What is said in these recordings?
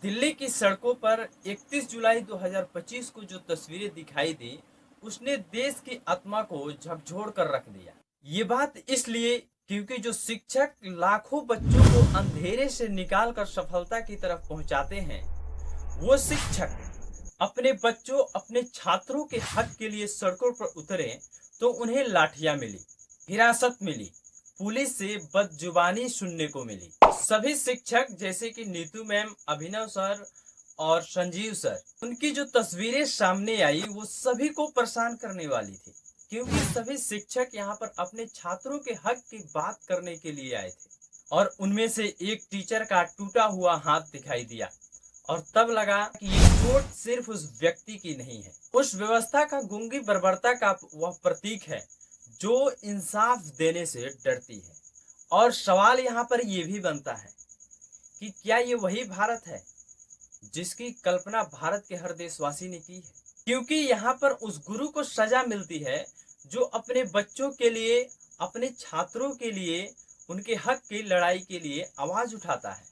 दिल्ली की सड़कों पर 31 जुलाई 2025 को जो तस्वीरें दिखाई दी, उसने देश की आत्मा को झकझोर कर रख दिया। ये बात इसलिए क्योंकि जो शिक्षक लाखों बच्चों को अंधेरे से निकाल कर सफलता की तरफ पहुंचाते हैं, वो शिक्षक अपने बच्चों, अपने छात्रों के हक के लिए सड़कों पर उतरे तो उन्हें लाठियां मिली, हिरासत मिली, पुलिस से बदजुबानी सुनने को मिली। सभी शिक्षक जैसे कि नीतू मैम, अभिनव सर और संजीव सर, उनकी जो तस्वीरें सामने आई वो सभी को परेशान करने वाली थी, क्योंकि सभी शिक्षक यहाँ पर अपने छात्रों के हक की बात करने के लिए आए थे। और उनमें से एक टीचर का टूटा हुआ हाथ दिखाई दिया और तब लगा कि ये चोट सिर्फ उस व्यक्ति की नहीं है, उस व्यवस्था का गूंगी बर्बरता का वह प्रतीक है जो इंसाफ देने से डरती है। और सवाल यहाँ पर यह भी बनता है कि क्या ये वही भारत है जिसकी कल्पना भारत के हर देशवासी ने की है? क्योंकि यहाँ पर उस गुरु को सजा मिलती है जो अपने बच्चों के लिए, अपने छात्रों के लिए, उनके हक की लड़ाई के लिए आवाज उठाता है।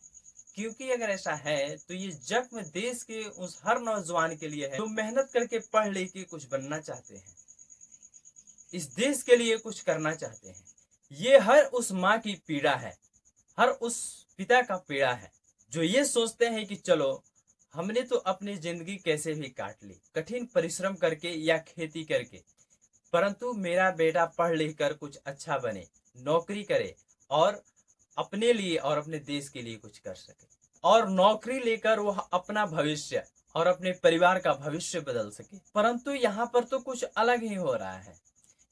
क्योंकि अगर ऐसा है तो ये जख्म देश के उस हर नौजवान के लिए है जो मेहनत करके पढ़ लिख के कुछ बनना चाहते हैं, इस देश के लिए कुछ करना चाहते हैं। ये हर उस माँ की पीड़ा है, हर उस पिता का पीड़ा है जो ये सोचते हैं कि चलो हमने तो अपनी जिंदगी कैसे भी काट ली, कठिन परिश्रम करके या खेती करके, परंतु मेरा बेटा पढ़ लिख कर कुछ अच्छा बने, नौकरी करे और अपने लिए और अपने देश के लिए कुछ कर सके, और नौकरी लेकर वह अपना भविष्य और अपने परिवार का भविष्य बदल सके। परंतु यहाँ पर तो कुछ अलग ही हो रहा है।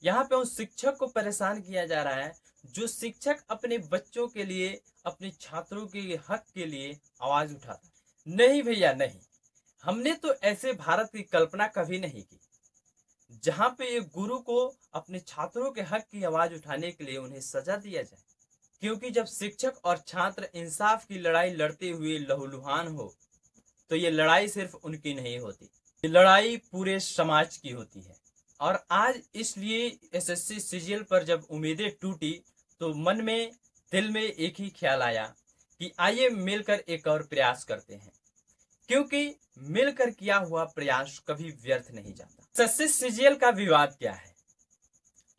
यहाँ पे उस शिक्षक को परेशान किया जा रहा है जो शिक्षक अपने बच्चों के लिए, अपने छात्रों के हक के लिए आवाज उठाता है। नहीं भैया नहीं, हमने तो ऐसे भारत की कल्पना कभी नहीं की जहाँ पे एक गुरु को अपने छात्रों के हक की आवाज उठाने के लिए उन्हें सजा दिया जाए। क्योंकि जब शिक्षक और छात्र इंसाफ की लड़ाई लड़ते हुए लहूलुहान हो तो ये लड़ाई सिर्फ उनकी नहीं होती, ये लड़ाई पूरे समाज की होती है। और आज इसलिए एसएससी सीजीएल पर जब उम्मीदें टूटी तो मन में, दिल में एक ही ख्याल आया कि आइए मिलकर एक और प्रयास करते हैं, क्योंकि मिलकर किया हुआ प्रयास कभी व्यर्थ नहीं जाता। एसएससी सीजीएल का विवाद क्या है,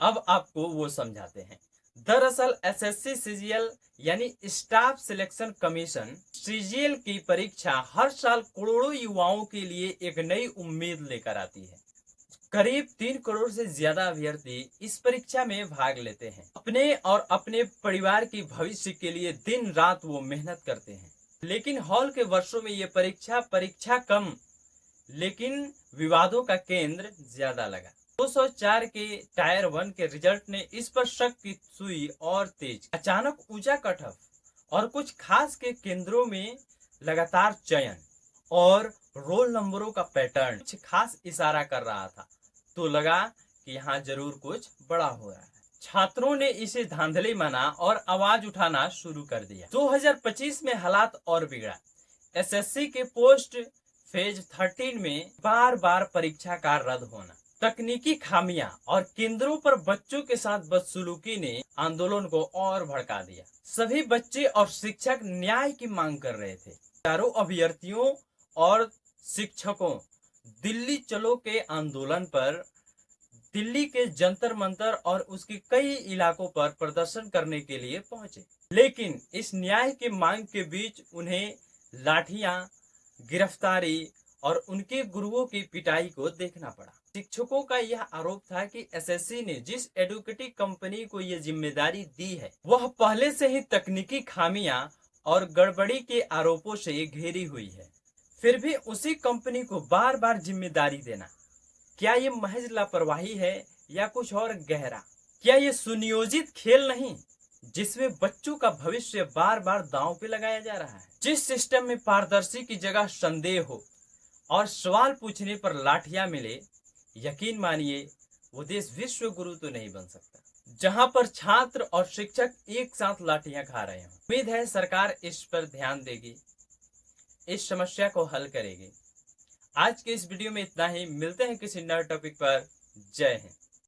अब आपको वो समझाते हैं। दरअसल एसएससी सीजीएल यानी स्टाफ सिलेक्शन कमीशन सीजीएल की परीक्षा हर साल करोड़ों युवाओं के लिए एक नई उम्मीद लेकर आती है। करीब 3 करोड़ से ज्यादा अभ्यर्थी इस परीक्षा में भाग लेते हैं। अपने और अपने परिवार की भविष्य के लिए दिन रात वो मेहनत करते हैं। लेकिन हॉल के वर्षों में ये परीक्षा कम, लेकिन विवादों का केंद्र ज्यादा लगा। 204 के टायर 1 के रिजल्ट ने इस पर शक की सुई और तेज। अचानक ऊंचा कटऑफ और कुछ खास के केंद्रों में लगातार चयन और रोल नंबरों का पैटर्न कुछ खास इशारा कर रहा था, तो लगा कि यहाँ जरूर कुछ बड़ा हो रहा है। छात्रों ने इसे धांधली माना और आवाज उठाना शुरू कर दिया। 2025 में हालात और बिगड़ा। एसएससी के पोस्ट फेज 13 में बार बार परीक्षा का रद्द होना, तकनीकी खामियां और केंद्रों पर बच्चों के साथ बदसलूकी ने आंदोलन को और भड़का दिया। सभी बच्चे और शिक्षक न्याय की मांग कर रहे थे। चारों अभ्यर्थियों और शिक्षकों दिल्ली चलो के आंदोलन पर दिल्ली के जंतर मंतर और उसके कई इलाकों पर प्रदर्शन करने के लिए पहुंचे। लेकिन इस न्याय की मांग के बीच उन्हें लाठियां, गिरफ्तारी और उनके गुरुओं की पिटाई को देखना पड़ा। शिक्षकों का यह आरोप था कि एसएससी ने जिस एडुकेटिव कंपनी को यह जिम्मेदारी दी है वह पहले से ही तकनीकी खामियां और गड़बड़ी के आरोपों से घेरी हुई है, फिर भी उसी कंपनी को बार बार जिम्मेदारी देना, क्या ये महज लापरवाही है या कुछ और गहरा? क्या ये सुनियोजित खेल नहीं जिसमें बच्चों का भविष्य बार बार दांव पे लगाया जा रहा है? जिस सिस्टम में पारदर्शी की जगह संदेह हो और सवाल पूछने पर लाठियां मिले, यकीन मानिए वो देश विश्व गुरु तो नहीं बन सकता जहां पर छात्र और शिक्षक एक साथ लाठियां खा रहे हों। उम्मीद है सरकार इस पर ध्यान देगी, इस समस्या को हल करेगी। आज के इस वीडियो में इतना ही, मिलते हैं किसी नए टॉपिक पर। जय हिंद।